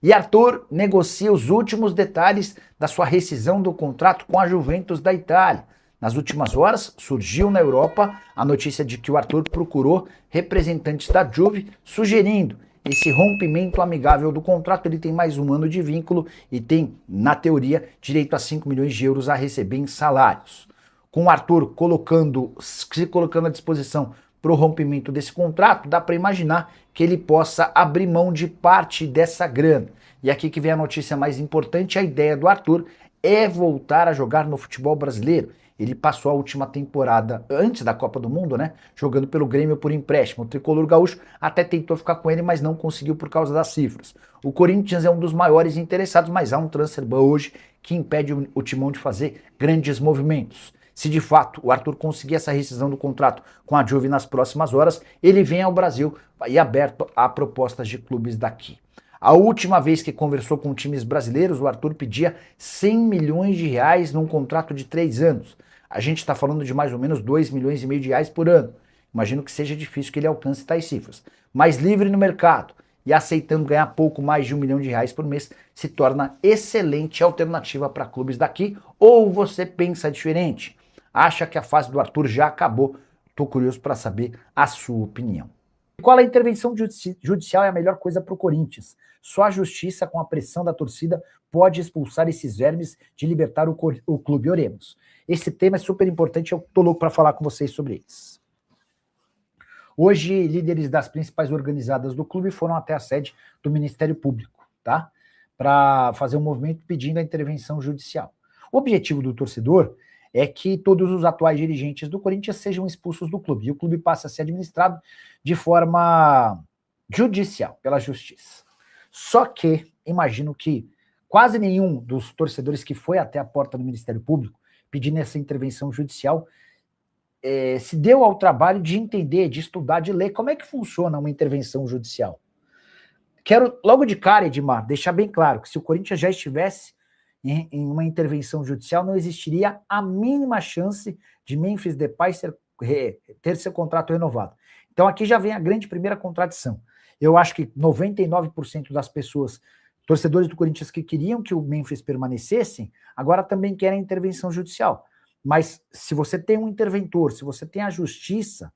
E Arthur negocia os últimos detalhes da sua rescisão do contrato com a Juventus da Itália. Nas últimas horas, surgiu na Europa a notícia de que o Arthur procurou representantes da Juve, sugerindo esse rompimento amigável do contrato. Ele tem mais um ano de vínculo e tem, na teoria, direito a 5 milhões de euros a receber em salários. Com o Arthur se colocando à disposição para o rompimento desse contrato, dá para imaginar que ele possa abrir mão de parte dessa grana. E aqui que vem a notícia mais importante: a ideia do Arthur é voltar a jogar no futebol brasileiro. Ele passou a última temporada, antes da Copa do Mundo, né, jogando pelo Grêmio por empréstimo. O tricolor gaúcho até tentou ficar com ele, mas não conseguiu por causa das cifras. O Corinthians é um dos maiores interessados, mas há um transfer ban hoje que impede o Timão de fazer grandes movimentos. Se de fato o Arthur conseguir essa rescisão do contrato com a Juve nas próximas horas, ele vem ao Brasil e aberto a propostas de clubes daqui. A última vez que conversou com times brasileiros, o Arthur pedia 100 milhões de reais num contrato de 3 anos. A gente está falando de mais ou menos 2 milhões e meio de reais por ano. Imagino que seja difícil que ele alcance tais cifras. Mas livre no mercado e aceitando ganhar pouco mais de 1 milhão de reais por mês, se torna excelente alternativa para clubes daqui. Ou você pensa diferente? Acha que a fase do Arthur já acabou? Estou curioso para saber a sua opinião. Qual a intervenção judicial é a melhor coisa para o Corinthians? Só a justiça, com a pressão da torcida, pode expulsar esses vermes de libertar o clube. Oremos. Esse tema é super importante, eu tô louco para falar com vocês sobre isso. Hoje, líderes das principais organizadas do clube foram até a sede do Ministério Público, tá? Para fazer um movimento pedindo a intervenção judicial. O objetivo do torcedor é que todos os atuais dirigentes do Corinthians sejam expulsos do clube, e o clube passa a ser administrado de forma judicial, pela justiça. Só que, imagino que quase nenhum dos torcedores que foi até a porta do Ministério Público pedindo essa intervenção judicial se deu ao trabalho de entender, de estudar, de ler como é que funciona uma intervenção judicial. Quero, logo de cara, Edmar, deixar bem claro que se o Corinthians já estivesse em uma intervenção judicial, não existiria a mínima chance de Memphis Depay ter seu contrato renovado. Então aqui já vem a grande primeira contradição. Eu acho que 99% das pessoas, torcedores do Corinthians que queriam que o Memphis permanecesse, agora também querem intervenção judicial. Mas se você tem um interventor, se você tem a justiça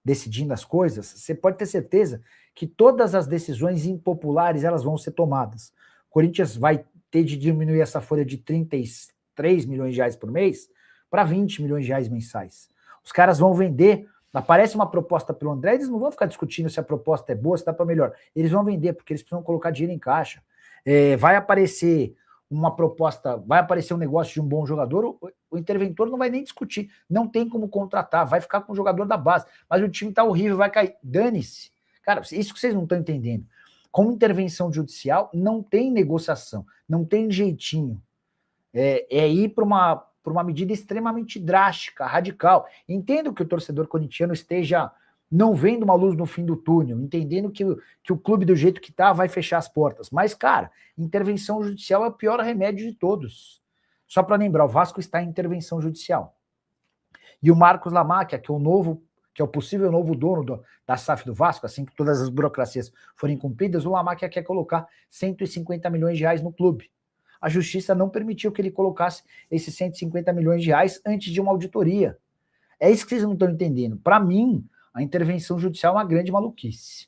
decidindo as coisas, você pode ter certeza que todas as decisões impopulares elas vão ser tomadas. O Corinthians vai ter de diminuir essa folha de 33 milhões de reais por mês para 20 milhões de reais mensais. Os caras vão vender, aparece uma proposta pelo André, eles não vão ficar discutindo se a proposta é boa, se dá para melhor. Eles vão vender, porque eles precisam colocar dinheiro em caixa. Vai aparecer uma proposta, vai aparecer um negócio de um bom jogador, o interventor não vai nem discutir, não tem como contratar, vai ficar com o jogador da base, mas o time tá horrível, vai cair, dane-se. Cara, isso que vocês não estão entendendo. Com intervenção judicial, não tem negociação, não tem jeitinho. É ir para uma medida extremamente drástica, radical. Entendo que o torcedor corintiano esteja não vendo uma luz no fim do túnel, entendendo que o clube do jeito que tá vai fechar as portas. Mas, cara, intervenção judicial é o pior remédio de todos. Só para lembrar, o Vasco está em intervenção judicial. E o Marcos Lamáquia, que é o possível novo dono da SAF do Vasco, assim que todas as burocracias forem cumpridas, o Lamáquia quer colocar 150 milhões de reais no clube. A justiça não permitiu que ele colocasse esses 150 milhões de reais antes de uma auditoria. É isso que vocês não estão entendendo. Para mim, a intervenção judicial é uma grande maluquice.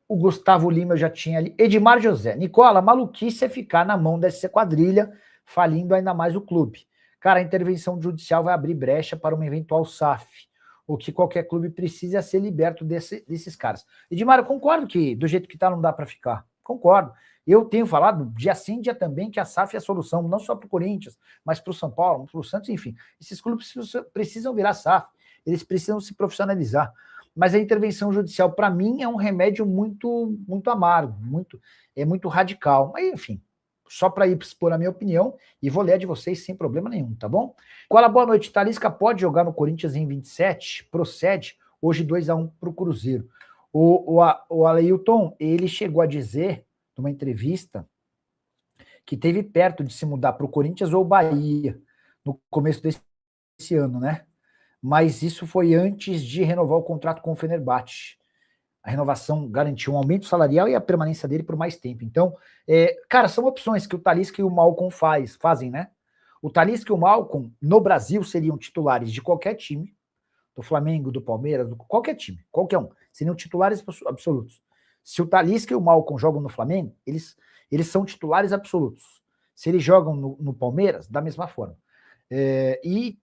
O Gustavo Lima eu já tinha ali. Edmar José. Nicola, maluquice é ficar na mão dessa quadrilha, falindo ainda mais o clube. Cara, a intervenção judicial vai abrir brecha para uma eventual SAF. O que qualquer clube precisa é ser liberto desses caras. Edmar, eu concordo que do jeito que tá não dá para ficar. Concordo. Eu tenho falado dia sim, dia também, que a SAF é a solução, não só para o Corinthians, mas para o São Paulo, para o Santos, enfim. Esses clubes precisam virar SAF, eles precisam se profissionalizar. Mas a intervenção judicial, para mim, é um remédio muito, muito amargo, muito radical. Mas, enfim, só para expor a minha opinião, e vou ler a de vocês sem problema nenhum, tá bom? Qual a boa noite? Talisca pode jogar no Corinthians em 27? Procede. Hoje 2-1 para o Cruzeiro. O Aleilton, ele chegou a dizer, numa entrevista, que teve perto de se mudar para o Corinthians ou Bahia, no começo desse ano, né? Mas isso foi antes de renovar o contrato com o Fenerbahçe. A renovação garantiu um aumento salarial e a permanência dele por mais tempo. Então, cara, são opções que o Talisca e o Malcom fazem, né? O Talisca e o Malcom, no Brasil, seriam titulares de qualquer time, do Flamengo, do Palmeiras, qualquer time, qualquer um. Seriam titulares absolutos. Se o Talisca e o Malcom jogam no Flamengo, eles são titulares absolutos. Se eles jogam no Palmeiras, da mesma forma. E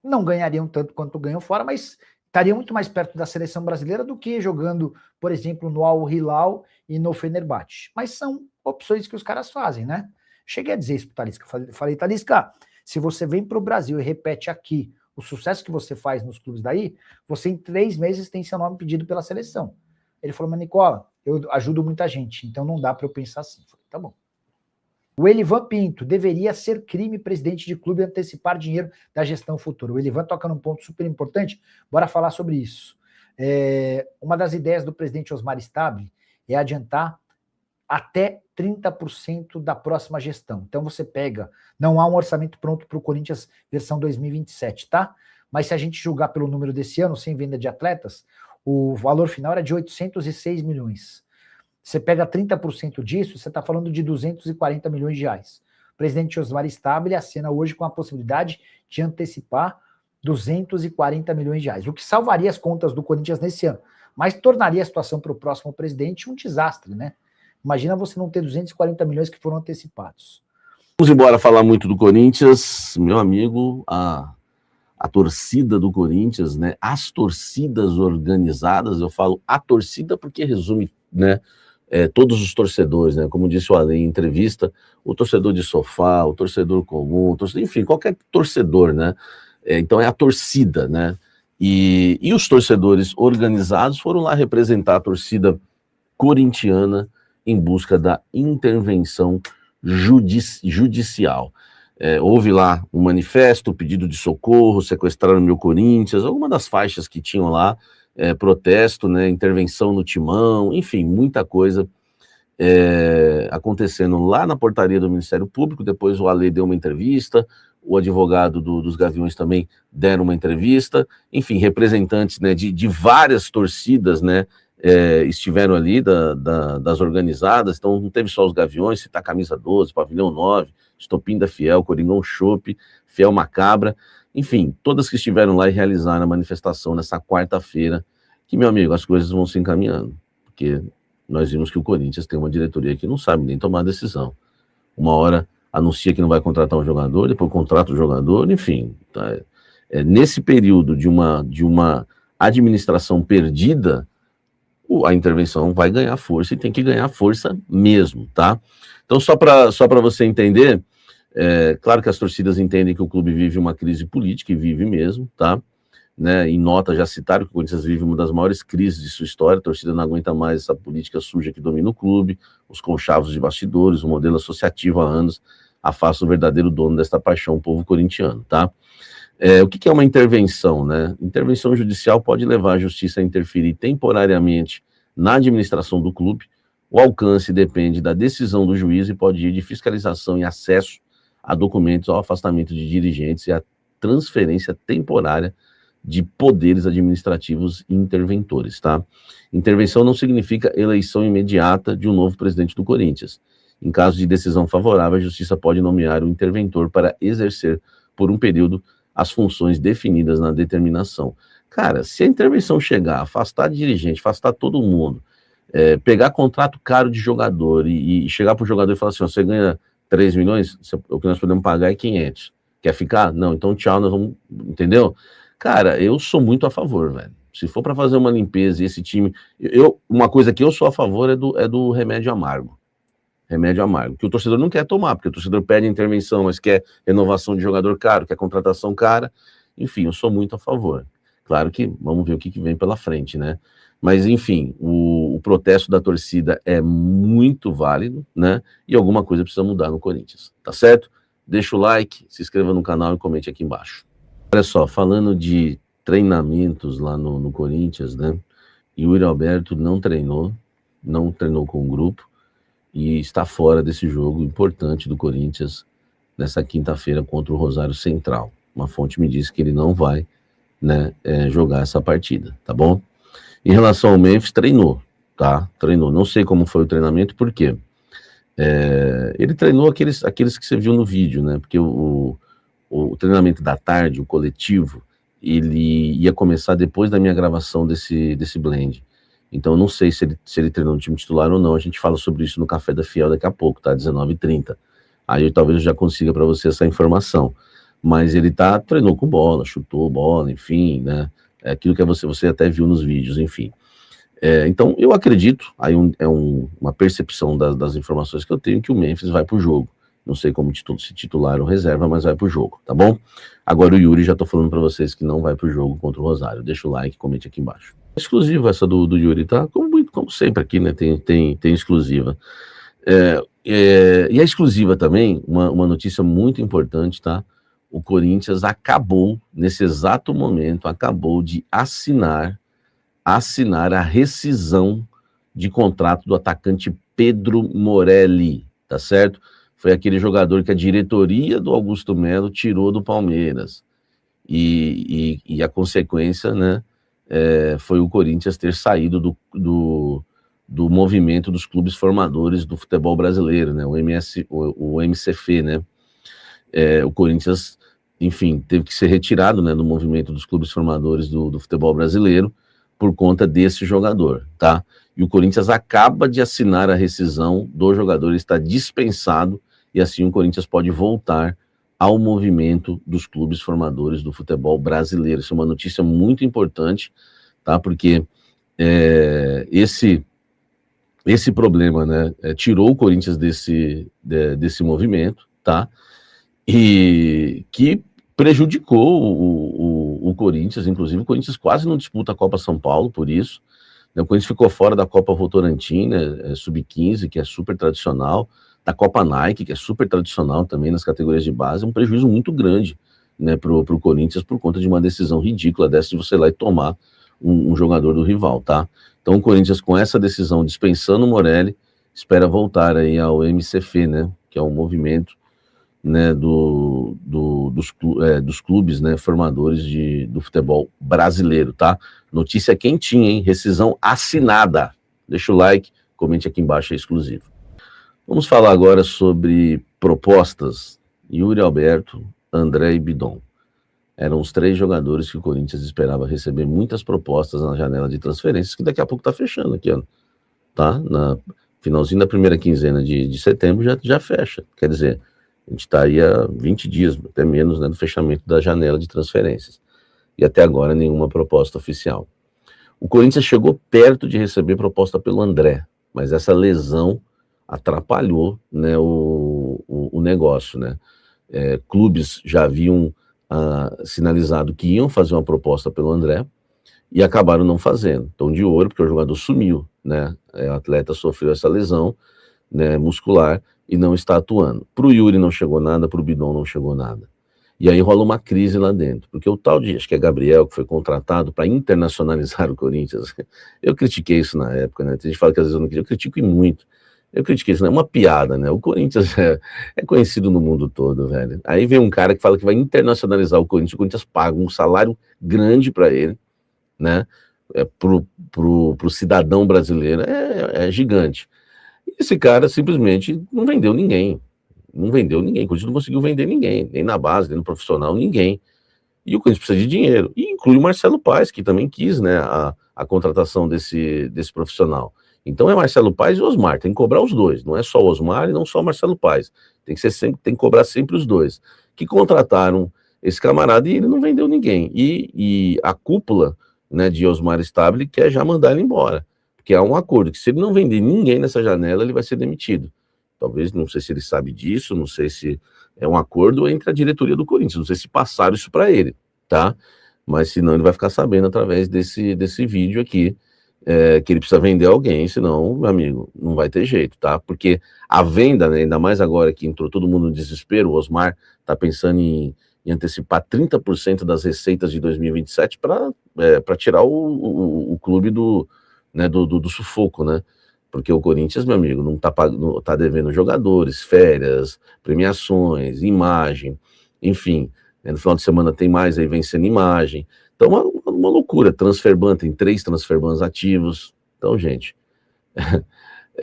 não ganhariam tanto quanto ganham fora, mas estariam muito mais perto da seleção brasileira do que jogando, por exemplo, no Al Hilal e no Fenerbahçe. Mas são opções que os caras fazem, né? Cheguei a dizer isso pro Talisca. Falei, Talisca, se você vem pro Brasil e repete aqui o sucesso que você faz nos clubes daí, você em 3 meses tem seu nome pedido pela seleção. Ele falou, mas Nicola, eu ajudo muita gente, então não dá para eu pensar assim. Falei, tá bom. O Elivan Pinto, deveria ser crime presidente de clube antecipar dinheiro da gestão futura. O Elivan toca num ponto super importante, bora falar sobre isso. Uma das ideias do presidente Osmar Stabile é adiantar até 30% da próxima gestão. Então você pega, não há um orçamento pronto para o Corinthians versão 2027, tá? Mas se a gente julgar pelo número desse ano, sem venda de atletas, o valor final era de 806 milhões. Você pega 30% disso, você está falando de 240 milhões de reais. O presidente Osmar Stabile acena hoje com a possibilidade de antecipar 240 milhões de reais, o que salvaria as contas do Corinthians nesse ano, mas tornaria a situação para o próximo presidente um desastre, né? Imagina você não ter 240 milhões que foram antecipados. Vamos embora falar muito do Corinthians, meu amigo, a torcida do Corinthians, né? As torcidas organizadas, eu falo a torcida porque resume, né? Todos os torcedores, né? Como disse o Ale em entrevista, o torcedor de sofá, o torcedor comum, enfim, qualquer torcedor, né? Então é a torcida, né? E os torcedores organizados foram lá representar a torcida corintiana em busca da intervenção judicial. Houve lá um manifesto, pedido de socorro, sequestraram meu Corinthians, alguma das faixas que tinham lá, protesto, né, intervenção no timão, enfim, muita coisa acontecendo lá na portaria do Ministério Público. Depois o Ale deu uma entrevista, o advogado dos Gaviões também deram uma entrevista, enfim, representantes, né, de várias torcidas, né, estiveram ali, das organizadas. Então não teve só os Gaviões, citar Camisa 12, Pavilhão 9, Estopim da Fiel, Coringão Chopp, Fiel Macabra, enfim, todas que estiveram lá e realizaram a manifestação nessa quarta-feira, que, meu amigo, as coisas vão se encaminhando, porque nós vimos que o Corinthians tem uma diretoria que não sabe nem tomar decisão. Uma hora anuncia que não vai contratar um jogador, depois contrata o jogador, enfim. Tá? Nesse período de uma administração perdida, a intervenção vai ganhar força e tem que ganhar força mesmo, tá? Então, só para você entender, claro que as torcidas entendem que o clube vive uma crise política, e vive mesmo, tá? Né? Em nota já citaram que o Corinthians vive uma das maiores crises de sua história, a torcida não aguenta mais essa política suja que domina o clube, os conchavos de bastidores, o modelo associativo há anos afasta o verdadeiro dono desta paixão, o povo corintiano, tá? O que é uma intervenção, né? Intervenção judicial pode levar a justiça a interferir temporariamente na administração do clube. O alcance depende da decisão do juiz e pode ir de fiscalização e acesso a documentos, ao afastamento de dirigentes e a transferência temporária de poderes administrativos e interventores, tá? Intervenção não significa eleição imediata de um novo presidente do Corinthians. Em caso de decisão favorável, a justiça pode nomear o interventor para exercer por um período as funções definidas na determinação. Cara, se a intervenção chegar, afastar dirigente, afastar todo mundo, pegar contrato caro de jogador e chegar para o jogador e falar assim, ó, você ganha 3 milhões, o que nós podemos pagar é 500. Quer ficar? Não, então tchau, nós vamos... Entendeu? Cara, eu sou muito a favor, velho. Se for para fazer uma limpeza e esse time... uma coisa que eu sou a favor é do remédio amargo. Remédio amargo, que o torcedor não quer tomar, porque o torcedor pede intervenção, mas quer renovação de jogador caro, quer contratação cara. Enfim, eu sou muito a favor. Claro que vamos ver o que vem pela frente, né? Mas, enfim, o protesto da torcida é muito válido, né? E alguma coisa precisa mudar no Corinthians, tá certo? Deixa o like, se inscreva no canal e comente aqui embaixo. Olha só, falando de treinamentos lá no Corinthians, né? Yuri Alberto não treinou com o grupo e está fora desse jogo importante do Corinthians nessa quinta-feira contra o Rosário Central. Uma fonte me disse que ele não vai, né, jogar essa partida, tá bom? Em relação ao Memphis, treinou, tá? Treinou. Não sei como foi o treinamento, por quê? Ele treinou aqueles que você viu no vídeo, né? Porque o treinamento da tarde, o coletivo, ele ia começar depois da minha gravação desse blend. Então, eu não sei se ele treinou no time titular ou não. A gente fala sobre isso no Café da Fiel daqui a pouco, tá? 19h30. Aí talvez eu já consiga para você essa informação. Mas ele treinou com bola, chutou bola, enfim, né? É aquilo que você até viu nos vídeos, enfim. Então, eu acredito, aí uma percepção das informações que eu tenho, que o Memphis vai pro jogo. Não sei como se titular ou reserva, mas vai pro jogo, tá bom? Agora o Yuri, já tô falando para vocês que não vai pro jogo contra o Rosário. Deixa o like, comente aqui embaixo. Exclusiva essa do Yuri, tá? Como sempre aqui, né? Tem exclusiva. E a exclusiva também, uma notícia muito importante, tá? O Corinthians acabou, nesse exato momento, de assinar a rescisão de contrato do atacante Pedro Morelli, tá certo? Foi aquele jogador que a diretoria do Augusto Melo tirou do Palmeiras. E a consequência, né, foi o Corinthians ter saído do movimento dos clubes formadores do futebol brasileiro, né, o MCF, né? O Corinthians, enfim, teve que ser retirado, né, do movimento dos clubes formadores do futebol brasileiro por conta desse jogador, tá? E o Corinthians acaba de assinar a rescisão do jogador, ele está dispensado, e assim o Corinthians pode voltar ao movimento dos clubes formadores do futebol brasileiro. Isso é uma notícia muito importante, tá? Porque esse problema, né, tirou o Corinthians desse movimento, tá? E que prejudicou o Corinthians, inclusive o Corinthians quase não disputa a Copa São Paulo por isso, né? O Corinthians ficou fora da Copa Votorantim, né, Sub-15, que é super tradicional, da Copa Nike, que é super tradicional também nas categorias de base, é um prejuízo muito grande, né, pro Corinthians por conta de uma decisão ridícula dessa de você ir lá e tomar um jogador do rival, tá? Então o Corinthians, com essa decisão, dispensando o Morelli, espera voltar aí ao MCF, né, que é um movimento, né, dos clubes, né, formadores do futebol brasileiro, tá? Notícia quentinha, hein? Rescisão assinada. Deixa o like, comente aqui embaixo, é exclusivo. Vamos falar agora sobre propostas. Yuri Alberto, André e Bidon. Eram os 3 jogadores que o Corinthians esperava receber muitas propostas na janela de transferências, que daqui a pouco está fechando aqui, ó, tá? Na finalzinho da primeira quinzena de setembro já fecha. Quer dizer, a gente está aí há 20 dias, até menos, né, do fechamento da janela de transferências. E até agora nenhuma proposta oficial. O Corinthians chegou perto de receber proposta pelo André, mas essa lesão atrapalhou, né, o negócio, né? Clubes já haviam sinalizado que iam fazer uma proposta pelo André e acabaram não fazendo. Então, de ouro, porque o jogador sumiu, né? O atleta sofreu essa lesão, né, muscular e não está atuando. Para o Yuri não chegou nada, para o Bidon não chegou nada. E aí rola uma crise lá dentro, porque o tal de, acho que é Gabriel, que foi contratado para internacionalizar o Corinthians, eu critiquei isso na época, né? A gente fala que às vezes eu não critico, eu critico e muito. Eu critiquei isso, né? É uma piada, né? O Corinthians é conhecido no mundo todo, velho. Aí vem um cara que fala que vai internacionalizar o Corinthians paga um salário grande para ele, né? Pro cidadão brasileiro, é gigante. E esse cara simplesmente não vendeu ninguém. Não vendeu ninguém. O Corinthians não conseguiu vender ninguém, nem na base, nem no profissional, ninguém. E o Corinthians precisa de dinheiro. E inclui o Marcelo Paes, que também quis, né, a contratação desse profissional. Então é Marcelo Paes e Osmar, tem que cobrar os dois, não é só o Osmar e não só o Marcelo Paes, tem que cobrar sempre os dois, que contrataram esse camarada e ele não vendeu ninguém, e a cúpula, né, de Osmar Stabile quer já mandar ele embora, porque há um acordo que se ele não vender ninguém nessa janela, ele vai ser demitido. Talvez, não sei se ele sabe disso, não sei se é um acordo entre a diretoria do Corinthians, não sei se passaram isso para ele, tá? Mas senão ele vai ficar sabendo através desse vídeo aqui, que ele precisa vender alguém, senão, meu amigo, não vai ter jeito, tá? Porque a venda, né, ainda mais agora que entrou todo mundo no desespero, o Osmar tá pensando em antecipar 30% das receitas de 2027 para tirar o clube do sufoco, né? Porque o Corinthians, meu amigo, não tá devendo jogadores, férias, premiações, imagem, enfim, né? No final de semana tem mais aí vencendo imagem. Então, uma loucura. Transferban, tem 3 transferbans ativos. Então, gente,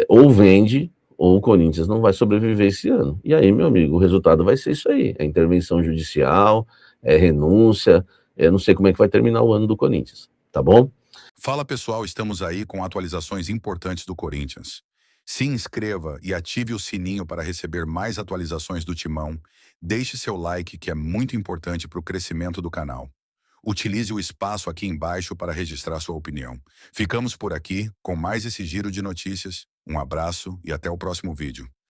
ou vende, ou o Corinthians não vai sobreviver esse ano. E aí, meu amigo, o resultado vai ser isso aí. É intervenção judicial, é renúncia, eu não sei como é que vai terminar o ano do Corinthians, tá bom? Fala pessoal, estamos aí com atualizações importantes do Corinthians. Se inscreva e ative o sininho para receber mais atualizações do Timão. Deixe seu like, que é muito importante para o crescimento do canal. Utilize o espaço aqui embaixo para registrar sua opinião. Ficamos por aqui com mais esse giro de notícias. Um abraço e até o próximo vídeo.